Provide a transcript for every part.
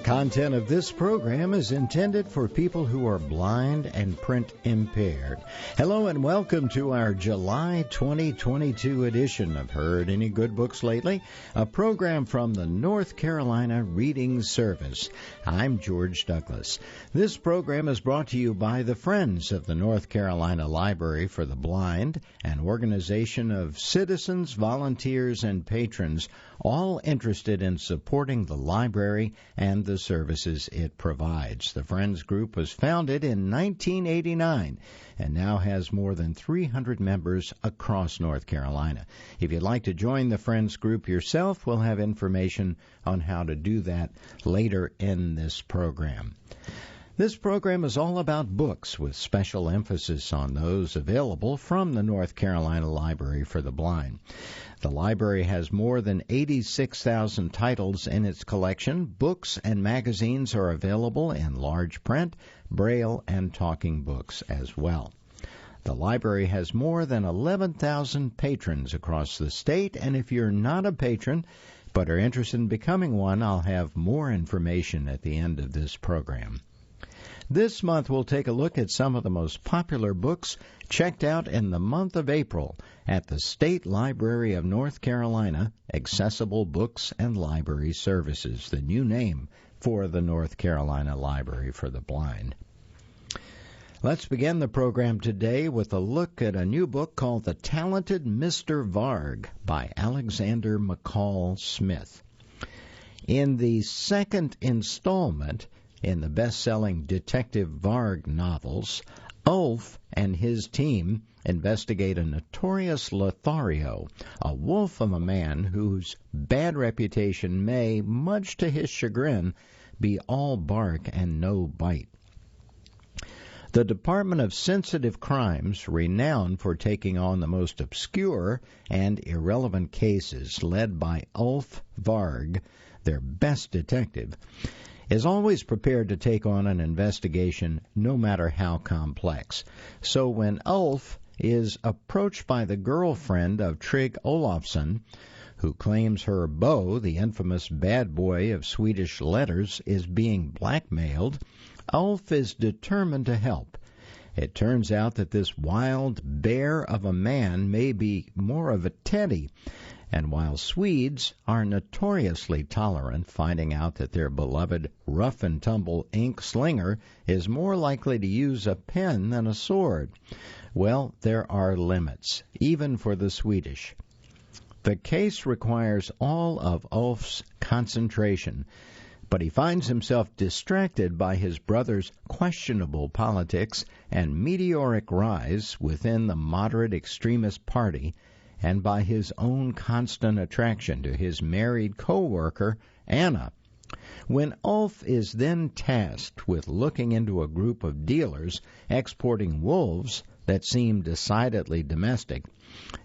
Content of this program is intended for people who are blind and print impaired. Hello and welcome to our July 2022 edition of Heard Any Good Books Lately, a program from the North Carolina Reading Service. I'm George Douglas. This program is brought to you by the Friends of the North Carolina Library for the Blind, an organization of citizens, volunteers, and patrons, all interested in supporting the library and the services it provides. The Friends Group was founded in 1989 and now has more than 300 members across North Carolina. If you'd like to join the Friends Group yourself, we'll have information on how to do that later in this program. This program is all about books, with special emphasis on those available from the North Carolina Library for the Blind. The library has more than 86,000 titles in its collection. Books and magazines are available in large print, braille, and talking books as well. The library has more than 11,000 patrons across the state, and if you're not a patron but are interested in becoming one, I'll have more information at the end of this program. This month, we'll take a look at some of the most popular books checked out in the month of April at the State Library of North Carolina, Accessible Books and Library Services, the new name for the North Carolina Library for the Blind. Let's begin the program today with a look at a new book called The Talented Mr Varg by Alexander McCall Smith. In the second installment in the best-selling Detective Varg novels, Ulf and his team investigate a notorious Lothario, a wolf of a man whose bad reputation may, much to his chagrin, be all bark and no bite. The Department of Sensitive Crimes, renowned for taking on the most obscure and irrelevant cases, led by Ulf Varg, their best detective, is always prepared to take on an investigation no matter how complex. So when Ulf is approached by the girlfriend of Trygg Olofsson, who claims her beau, the infamous bad boy of Swedish letters, is being blackmailed, Ulf is determined to help. It turns out that this wild bear of a man may be more of a teddy, and while Swedes are notoriously tolerant, finding out that their beloved rough-and-tumble ink slinger is more likely to use a pen than a sword, well, there are limits, even for the Swedish. The case requires all of Ulf's concentration, but he finds himself distracted by his brother's questionable politics and meteoric rise within the moderate extremist party, and by his own constant attraction to his married co-worker, Anna. When Ulf is then tasked with looking into a group of dealers exporting wolves that seem decidedly domestic,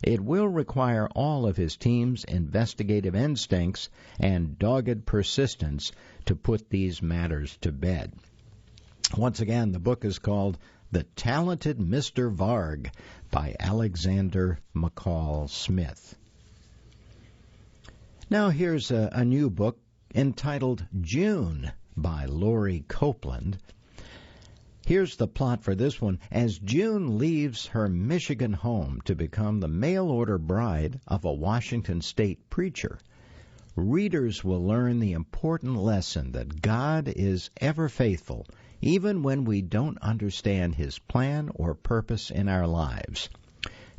it will require all of his team's investigative instincts and dogged persistence to put these matters to bed. Once again, the book is called The Talented Mr Varg by Alexander McCall Smith. Now here's a new book entitled June by Lori Copeland. Here's the plot for this one. As June leaves her Michigan home to become the mail-order bride of a Washington State preacher, readers will learn the important lesson that God is ever faithful, even when we don't understand His plan or purpose in our lives.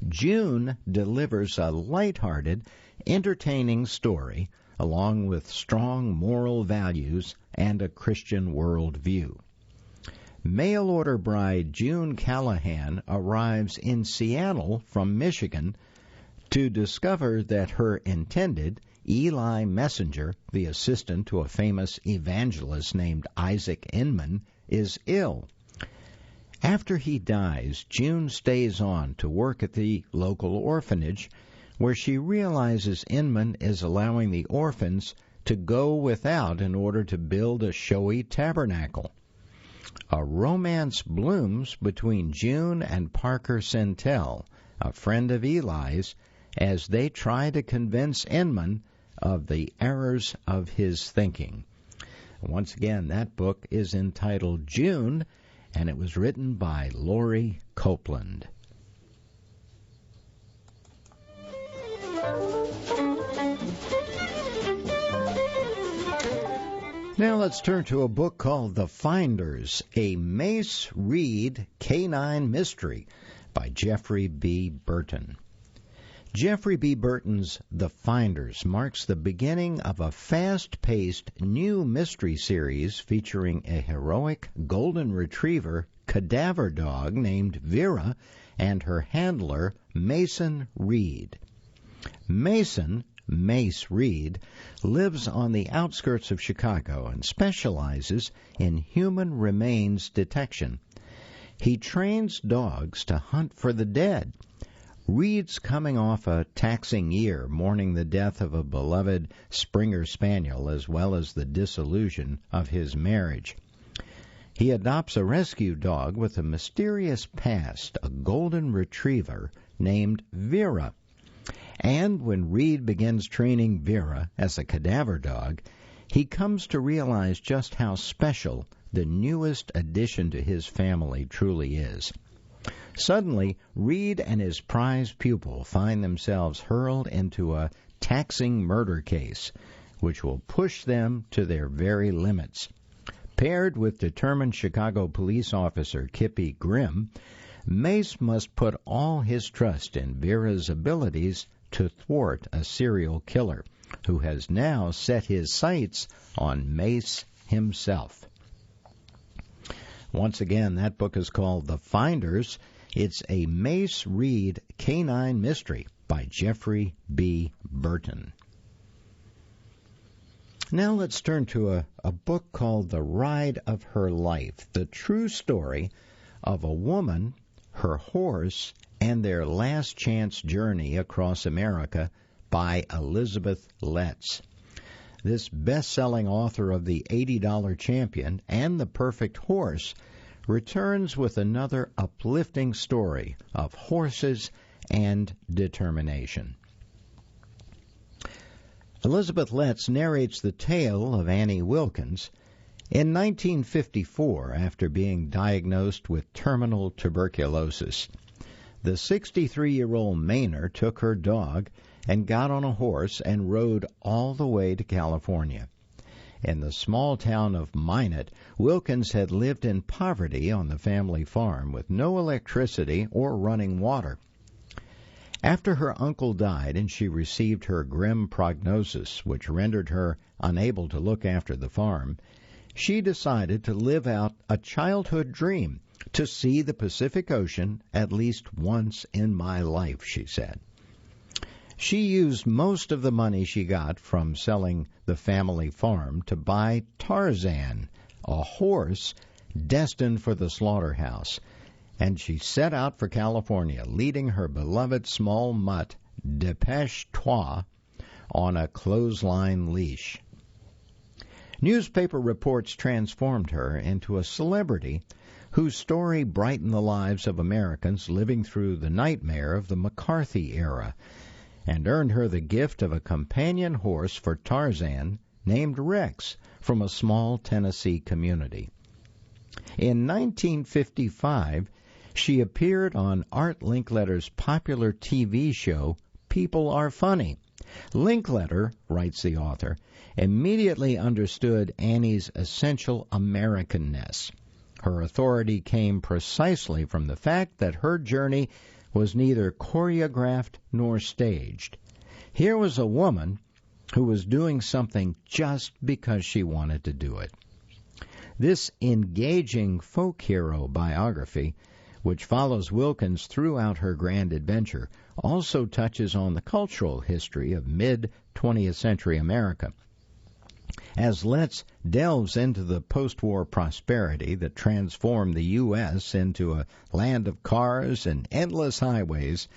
June delivers a lighthearted, entertaining story, along with strong moral values and a Christian worldview. Mail-order bride June Callahan arrives in Seattle from Michigan to discover that her intended, Eli Messenger, the assistant to a famous evangelist named Isaac Inman, is ill. After he dies, June stays on to work at the local orphanage, where she realizes Inman is allowing the orphans to go without in order to build a showy tabernacle. A romance blooms between June and Parker Centel, a friend of Eli's, as they try to convince Inman of the errors of his thinking. Once again, that book is entitled June, and it was written by Lori Copeland. Now let's turn to a book called The Finders, a Mace Reed Canine Mystery by Jeffrey B. Burton. Jeffrey B. Burton's The Finders marks the beginning of a fast-paced new mystery series featuring a heroic golden retriever cadaver dog named Vera and her handler Mason Reed. Mace Reed, lives on the outskirts of Chicago and specializes in human remains detection. He trains dogs to hunt for the dead. Reed's coming off a taxing year, mourning the death of a beloved Springer Spaniel as well as the dissolution of his marriage. He adopts a rescue dog with a mysterious past, a golden retriever named Vera. And when Reed begins training Vera as a cadaver dog, he comes to realize just how special the newest addition to his family truly is. Suddenly, Reed and his prize pupil find themselves hurled into a taxing murder case, which will push them to their very limits. Paired with determined Chicago police officer Kippy Grimm, Mace must put all his trust in Vera's abilities to thwart a serial killer who has now set his sights on Mace himself. Once again, that book is called The Finders. It's a Mace Reed Canine Mystery by Jeffrey B. Burton. Now let's turn to a book called The Ride of Her Life, the true story of a woman, her horse, and their last chance journey across America by Elizabeth Letts. This best-selling author of The $80 Champion and The Perfect Horse returns with another uplifting story of horses and determination. Elizabeth Letts narrates the tale of Annie Wilkins. In 1954, after being diagnosed with terminal tuberculosis, the 63-year-old Maynard took her dog and got on a horse and rode all the way to California. In the small town of Minot, Wilkins had lived in poverty on the family farm with no electricity or running water. After her uncle died and she received her grim prognosis, which rendered her unable to look after the farm, she decided to live out a childhood dream, to see the Pacific Ocean at least once in my life, she said. She used most of the money she got from selling the family farm to buy Tarzan, a horse destined for the slaughterhouse, and she set out for California, leading her beloved small mutt, Dépêche-toi, on a clothesline leash. Newspaper reports transformed her into a celebrity whose story brightened the lives of Americans living through the nightmare of the McCarthy era, and earned her the gift of a companion horse for Tarzan named Rex from a small Tennessee community. In 1955, she appeared on Art Linkletter's popular TV show, People Are Funny. Linkletter, writes the author, immediately understood Annie's essential Americanness. Her authority came precisely from the fact that her journey was neither choreographed nor staged. Here was a woman who was doing something just because she wanted to do it. This engaging folk hero biography, which follows Wilkins throughout her grand adventure, also touches on the cultural history of mid-20th century America. As Letts delves into the post-war prosperity that transformed the U.S. into a land of cars and endless highways,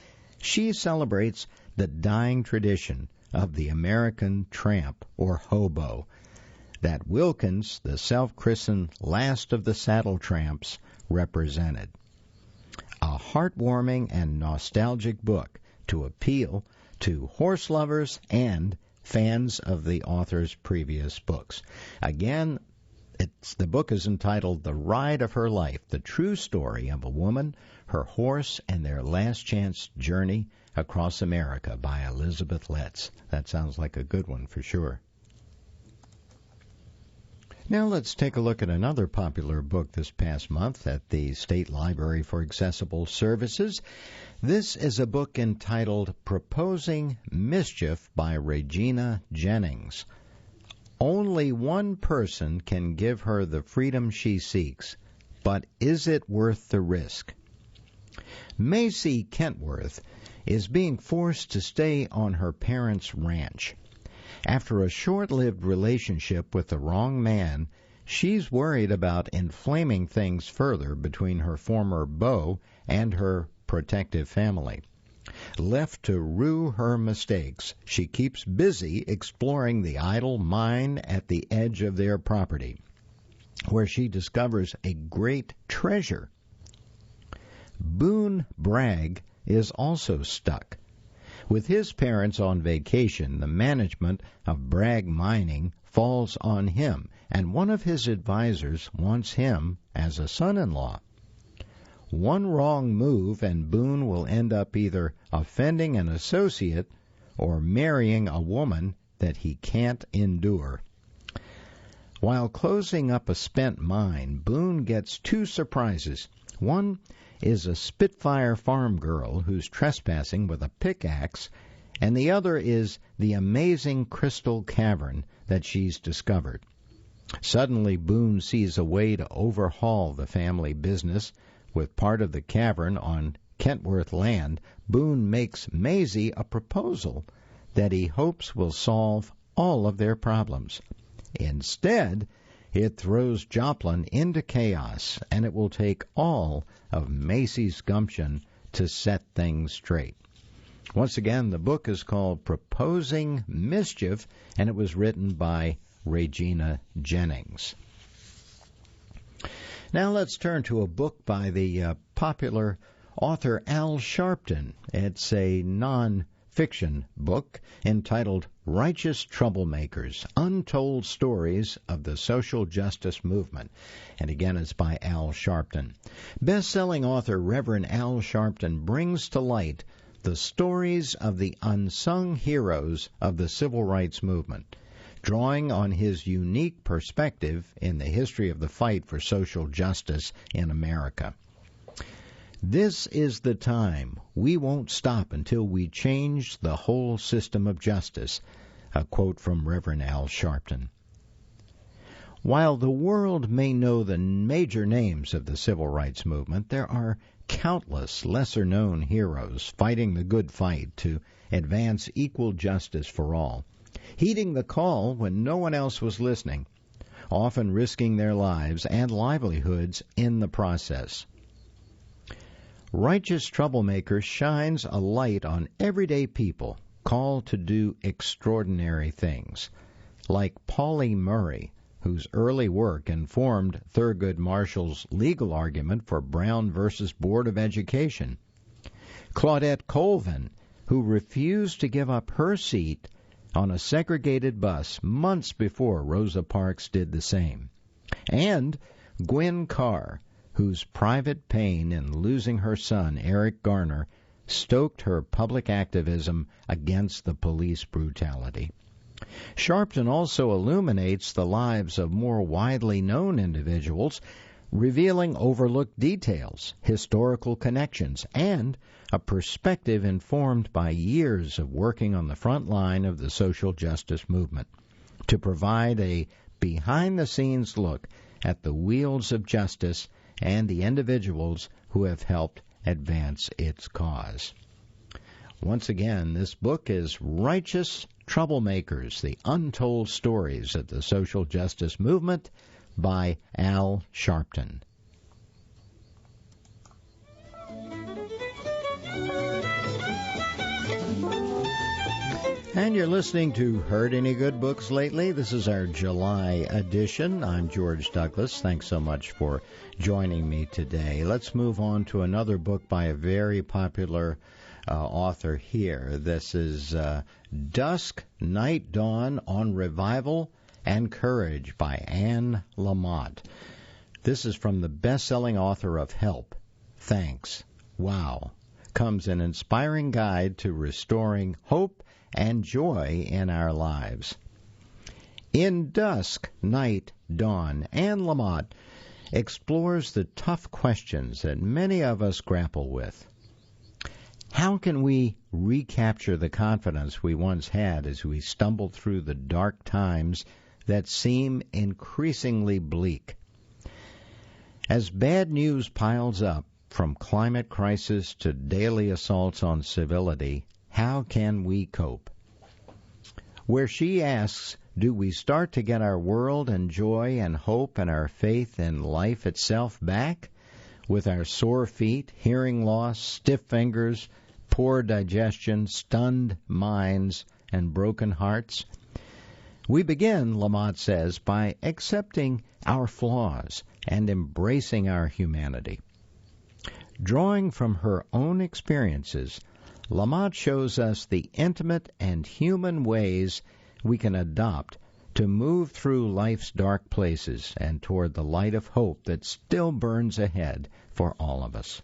she celebrates the dying tradition of the American tramp or hobo that Wilkins, the self-christened last of the saddle tramps, represented. A heartwarming and nostalgic book to appeal to horse lovers and fans of the author's previous books. Again, The book is entitled The Ride of Her Life, the true story of a woman, her horse, and their last chance journey across America by Elizabeth Letts. That sounds like a good one for sure. Now let's take a look at another popular book this past month at the State Library for Accessible Services. This is a book entitled Proposing Mischief by Regina Jennings. Only one person can give her the freedom she seeks, but is it worth the risk? Macy Kentworth is being forced to stay on her parents' ranch. After a short-lived relationship with the wrong man, she's worried about inflaming things further between her former beau and her protective family. Left to rue her mistakes, she keeps busy exploring the idle mine at the edge of their property, where she discovers a great treasure. Boone Bragg is also stuck. With his parents on vacation, the management of Bragg Mining falls on him, and one of his advisors wants him as a son-in-law. One wrong move and Boone will end up either offending an associate or marrying a woman that he can't endure. While closing up a spent mine, Boone gets two surprises. One is a Spitfire farm girl who's trespassing with a pickaxe, and the other is the amazing crystal cavern that she's discovered. Suddenly, Boone sees a way to overhaul the family business. With part of the cavern on Kentworth land, Boone makes Maisie a proposal that he hopes will solve all of their problems. Instead, it throws Joplin into chaos, and it will take all of Macy's gumption to set things straight. Once again, the book is called Proposing Mischief, and it was written by Regina Jennings. Now let's turn to a book by the popular author Al Sharpton. It's a non-fiction book entitled Righteous Troublemakers, Untold Stories of the Social Justice Movement. And again, it's by Al Sharpton. Best-selling author Reverend Al Sharpton brings to light the stories of the unsung heroes of the civil rights movement, drawing on his unique perspective in the history of the fight for social justice in America. This is the time. We won't stop until we change the whole system of justice. A quote from Reverend Al Sharpton. While the world may know the major names of the civil rights movement, there are countless lesser-known heroes fighting the good fight to advance equal justice for all, heeding the call when no one else was listening, often risking their lives and livelihoods in the process. Righteous Troublemakers shines a light on everyday people called to do extraordinary things, like Pauli Murray, whose early work informed Thurgood Marshall's legal argument for Brown versus Board of Education, Claudette Colvin, who refused to give up her seat on a segregated bus months before Rosa Parks did the same, and Gwen Carr, whose private pain in losing her son, Eric Garner, stoked her public activism against the police brutality. Sharpton also illuminates the lives of more widely known individuals, revealing overlooked details, historical connections, and a perspective informed by years of working on the front line of the social justice movement, to provide a behind-the-scenes look at the wheels of justice and the individuals who have helped advance its cause. Once again, this book is Righteous Troublemakers, The Untold Stories of the Social Justice Movement by Al Sharpton. And you're listening to Heard Any Good Books Lately? This is our July edition. I'm George Douglas. Thanks so much for joining me today. Let's move on to another book by a very popular author here. This is Dusk, Night Dawn on Revival and Courage by Anne Lamott. This is from the best-selling author of Help, Thanks, Wow. Comes an inspiring guide to restoring hope and joy in our lives. In Dusk, Night, Dawn, Anne Lamott explores the tough questions that many of us grapple with. How can we recapture the confidence we once had as we stumble through the dark times that seem increasingly bleak? As bad news piles up, from climate crisis to daily assaults on civility, how can we cope? Where she asks, do we start to get our world and joy and hope and our faith in life itself back? With our sore feet, hearing loss, stiff fingers, poor digestion, stunned minds, and broken hearts? We begin, Lamott says, by accepting our flaws and embracing our humanity. Drawing from her own experiences, Lamott shows us the intimate and human ways we can adopt to move through life's dark places and toward the light of hope that still burns ahead for all of us.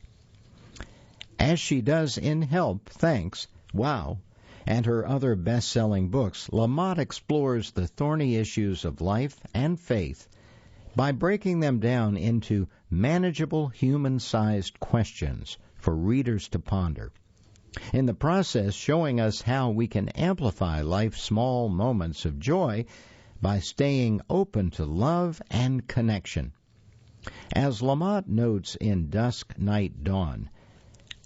As she does in Help, Thanks, Wow, and her other best-selling books, Lamott explores the thorny issues of life and faith by breaking them down into manageable human-sized questions for readers to ponder. In the process, showing us how we can amplify life's small moments of joy by staying open to love and connection. As Lamott notes in Dusk, Night, Dawn,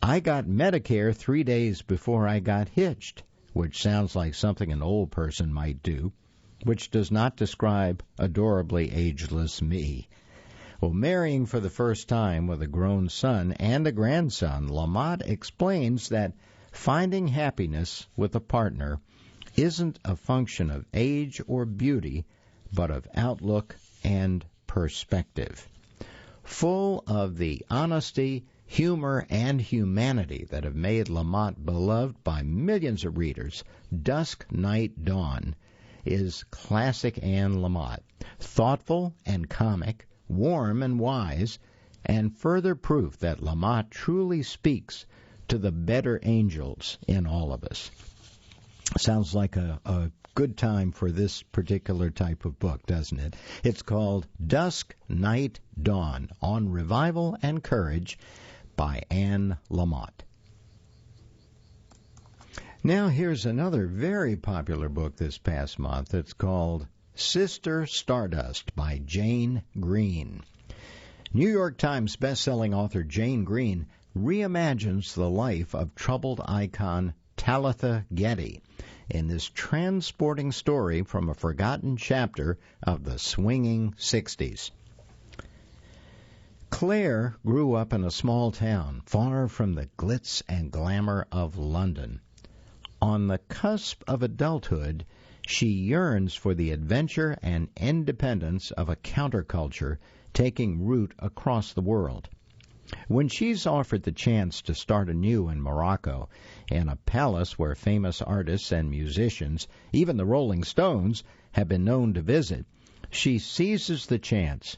I got Medicare 3 days before I got hitched, which sounds like something an old person might do, which does not describe adorably ageless me. Well, marrying for the first time with a grown son and a grandson, Lamott explains that finding happiness with a partner isn't a function of age or beauty, but of outlook and perspective. Full of the honesty, humor, and humanity that have made Lamott beloved by millions of readers, Dusk, Night, Dawn is classic Anne Lamott, thoughtful and comic, warm and wise, and further proof that Lamott truly speaks to the better angels in all of us. Sounds like a good time for this particular type of book, doesn't it? It's called Dusk, Night, Dawn, On Revival and Courage by Anne Lamott. Now here's another very popular book this past month. It's called Sister Stardust by Jane Green. New York Times bestselling author Jane Green reimagines the life of troubled icon Talitha Getty in this transporting story from a forgotten chapter of the swinging 60s. Claire grew up in a small town far from the glitz and glamour of London. On the cusp of adulthood, she yearns for the adventure and independence of a counterculture taking root across the world. When she's offered the chance to start anew in Morocco, in a palace where famous artists and musicians, even the Rolling Stones, have been known to visit, she seizes the chance.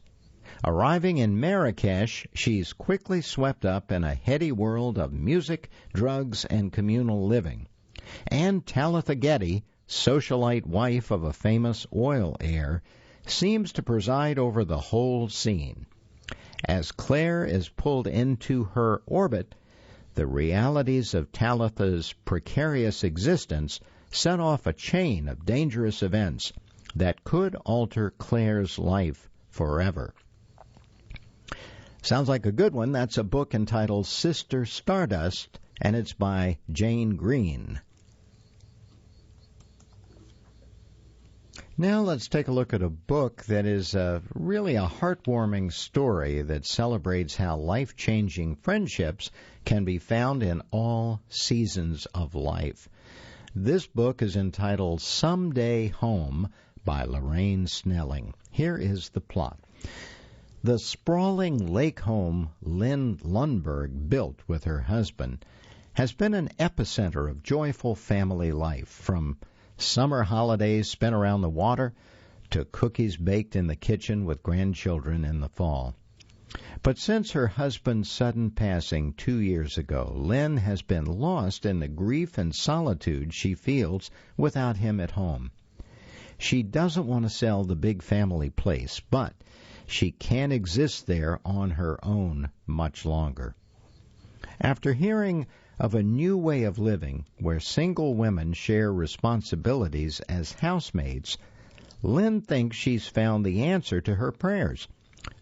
Arriving in Marrakesh, she's quickly swept up in a heady world of music, drugs, and communal living. And Talitha Getty, socialite wife of a famous oil heir, seems to preside over the whole scene. As Claire is pulled into her orbit, the realities of Talitha's precarious existence set off a chain of dangerous events that could alter Claire's life forever. Sounds like a good one. That's a book entitled Sister Stardust, and it's by Jane Green. Now let's take a look at a book that is really a heartwarming story that celebrates how life-changing friendships can be found in all seasons of life. This book is entitled Someday Home by Lorraine Snelling. Here is the plot. The sprawling lake home Lynn Lundberg built with her husband has been an epicenter of joyful family life, from summer holidays spent around the water to cookies baked in the kitchen with grandchildren in the fall. But since her husband's sudden passing 2 years ago, Lynn has been lost in the grief and solitude she feels without him at home. She doesn't want to sell the big family place, but she can't exist there on her own much longer. After hearing of a new way of living where single women share responsibilities as housemaids, Lynn thinks she's found the answer to her prayers.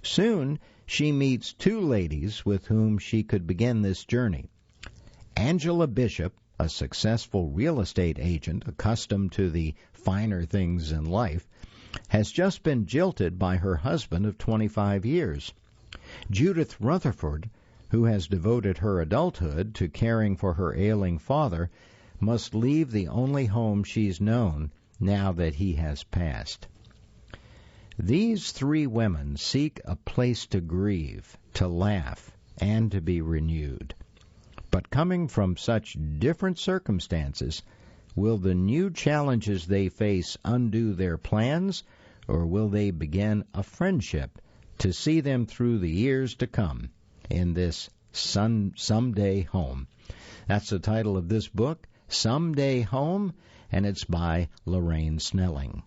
Soon, she meets two ladies with whom she could begin this journey. Angela Bishop, a successful real estate agent accustomed to the finer things in life, has just been jilted by her husband of 25 years. Judith Rutherford, who has devoted her adulthood to caring for her ailing father, must leave the only home she's known now that he has passed. These three women seek a place to grieve, to laugh, and to be renewed. But coming from such different circumstances, will the new challenges they face undo their plans, or will they begin a friendship to see them through the years to come in this Someday Home? That's the title of this book, Someday Home, and it's by Lorraine Snelling.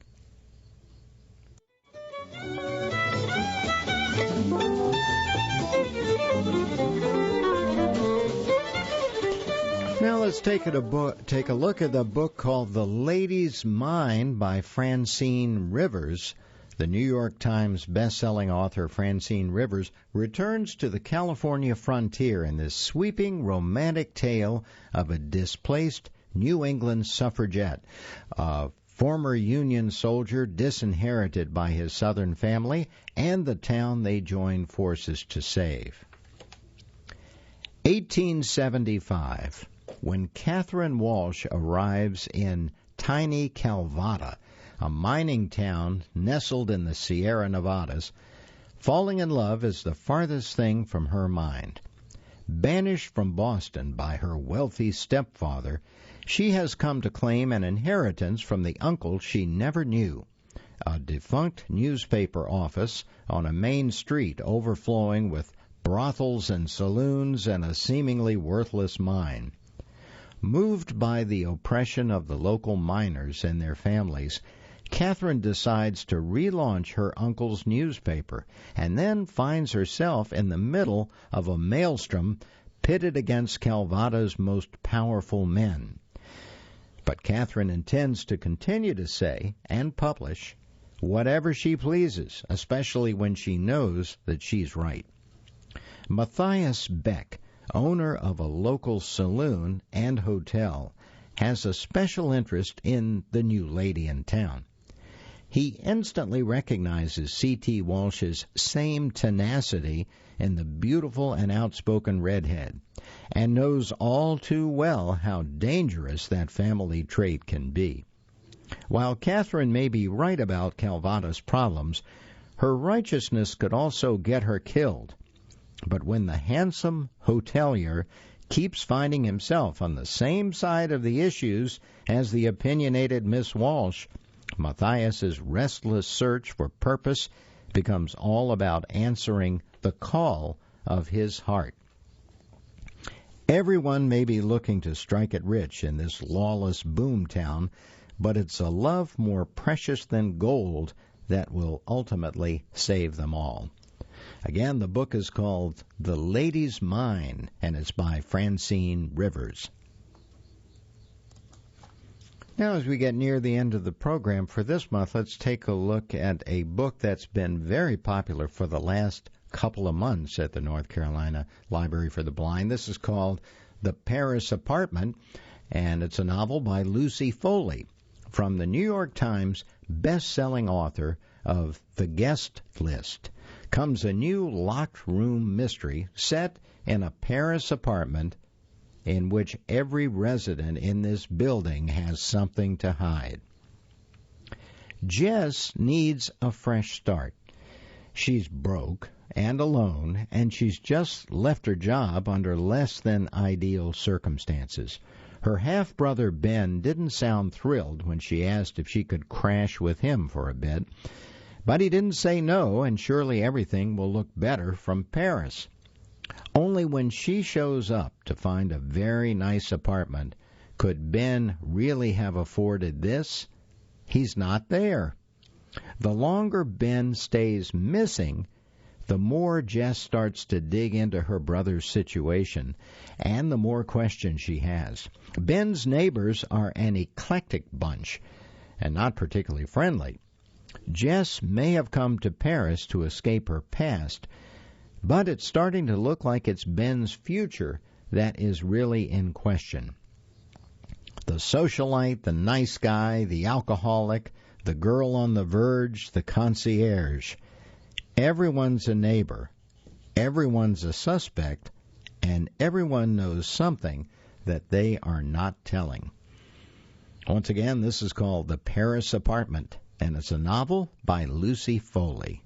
Now let's take a look at the book called The Lady's Mind by Francine Rivers. The New York Times best-selling author Francine Rivers returns to the California frontier in this sweeping romantic tale of a displaced New England suffragette, a former Union soldier disinherited by his Southern family, and the town they joined forces to save. 1875. When Catherine Walsh arrives in tiny Calvada, a mining town nestled in the Sierra Nevadas, falling in love is the farthest thing from her mind. Banished from Boston by her wealthy stepfather, she has come to claim an inheritance from the uncle she never knew, a defunct newspaper office on a main street overflowing with brothels and saloons and a seemingly worthless mine. Moved by the oppression of the local miners and their families, Catherine decides to relaunch her uncle's newspaper and then finds herself in the middle of a maelstrom pitted against Calvada's most powerful men. But Catherine intends to continue to say and publish whatever she pleases, especially when she knows that she's right. Matthias Beck, owner of a local saloon and hotel, has a special interest in the new lady in town. He instantly recognizes C.T. Walsh's same tenacity in the beautiful and outspoken redhead, and knows all too well how dangerous that family trait can be. While Catherine may be right about Calvada's problems, her righteousness could also get her killed. But when the handsome hotelier keeps finding himself on the same side of the issues as the opinionated Miss Walsh, Matthias's restless search for purpose becomes all about answering the call of his heart. Everyone may be looking to strike it rich in this lawless boomtown, but it's a love more precious than gold that will ultimately save them all. Again, the book is called The Lady's Mind, and it's by Francine Rivers. Now, as we get near the end of the program for this month, let's take a look at a book that's been very popular for the last couple of months at the North Carolina Library for the Blind. This is called The Paris Apartment, and it's a novel by Lucy Foley, from the New York Times best-selling author of The Guest List. Comes a new locked room mystery set in a Paris apartment in which every resident in this building has something to hide. Jess needs a fresh start. She's broke and alone, and she's just left her job under less than ideal circumstances. Her half-brother Ben didn't sound thrilled when she asked if she could crash with him for a bit, but he didn't say no, and surely everything will look better from Paris. Only when she shows up to find a very nice apartment could Ben really have afforded this. He's not there. The longer Ben stays missing, the more Jess starts to dig into her brother's situation, and the more questions she has. Ben's neighbors are an eclectic bunch, and not particularly friendly. Jess may have come to Paris to escape her past, but it's starting to look like it's Ben's future that is really in question. The socialite, the nice guy, the alcoholic, the girl on the verge, the concierge. Everyone's a neighbor, everyone's a suspect, and everyone knows something that they are not telling. Once again, this is called The Paris Apartment, and it's a novel by Lucy Foley.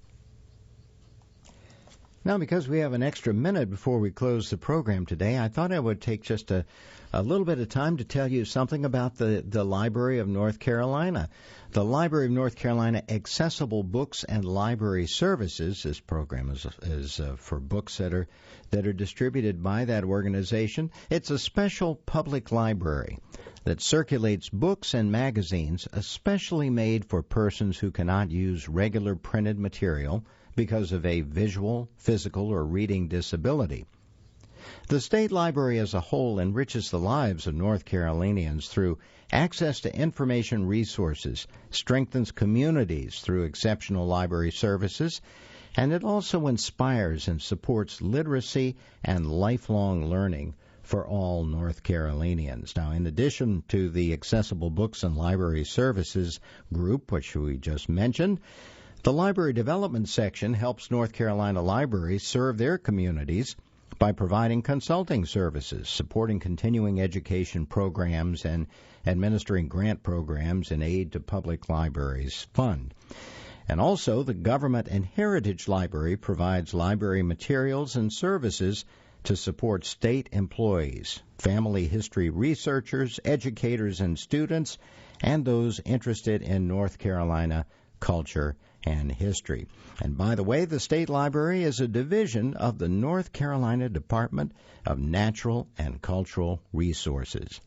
Now, because we have an extra minute before we close the program today, I thought I would take just a little bit of time to tell you something about the Library of North Carolina. The Library of North Carolina Accessible Books and Library Services. This program is for books that are distributed by that organization. It's a special public library that circulates books and magazines especially made for persons who cannot use regular printed material because of a visual, physical, or reading disability. The state library as a whole enriches the lives of North Carolinians through access to information resources, strengthens communities through exceptional library services, and it also inspires and supports literacy and lifelong learning for all North Carolinians. Now, in addition to the Accessible Books and Library Services group, which we just mentioned, the Library Development Section helps North Carolina libraries serve their communities by providing consulting services, supporting continuing education programs, and administering grant programs in aid to public libraries fund. And also, the Government and Heritage Library provides library materials and services to support state employees, family history researchers, educators and students, and those interested in North Carolina culture and history. And by the way, the State Library is a division of the North Carolina Department of Natural and Cultural Resources.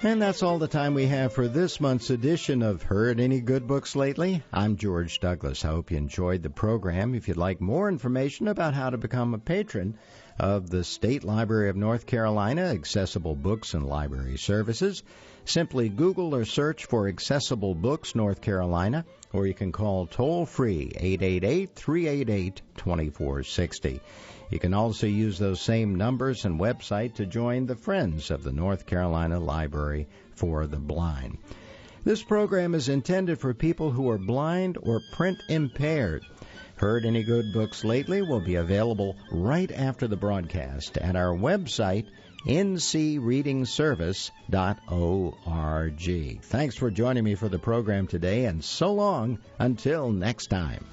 And that's all the time we have for this month's edition of Heard Any Good Books Lately? I'm George Douglas. I hope you enjoyed the program. If you'd like more information about how to become a patron of the State Library of North Carolina Accessible Books and Library Services, simply Google or search for Accessible Books North Carolina, or you can call toll-free 888-388-2460. You can also use those same numbers and website to join the Friends of the North Carolina Library for the Blind. This program is intended for people who are blind or print impaired. Heard Any Good Books Lately will be available right after the broadcast at our website, ncreadingservice.org. Thanks for joining me for the program today, and so long until next time.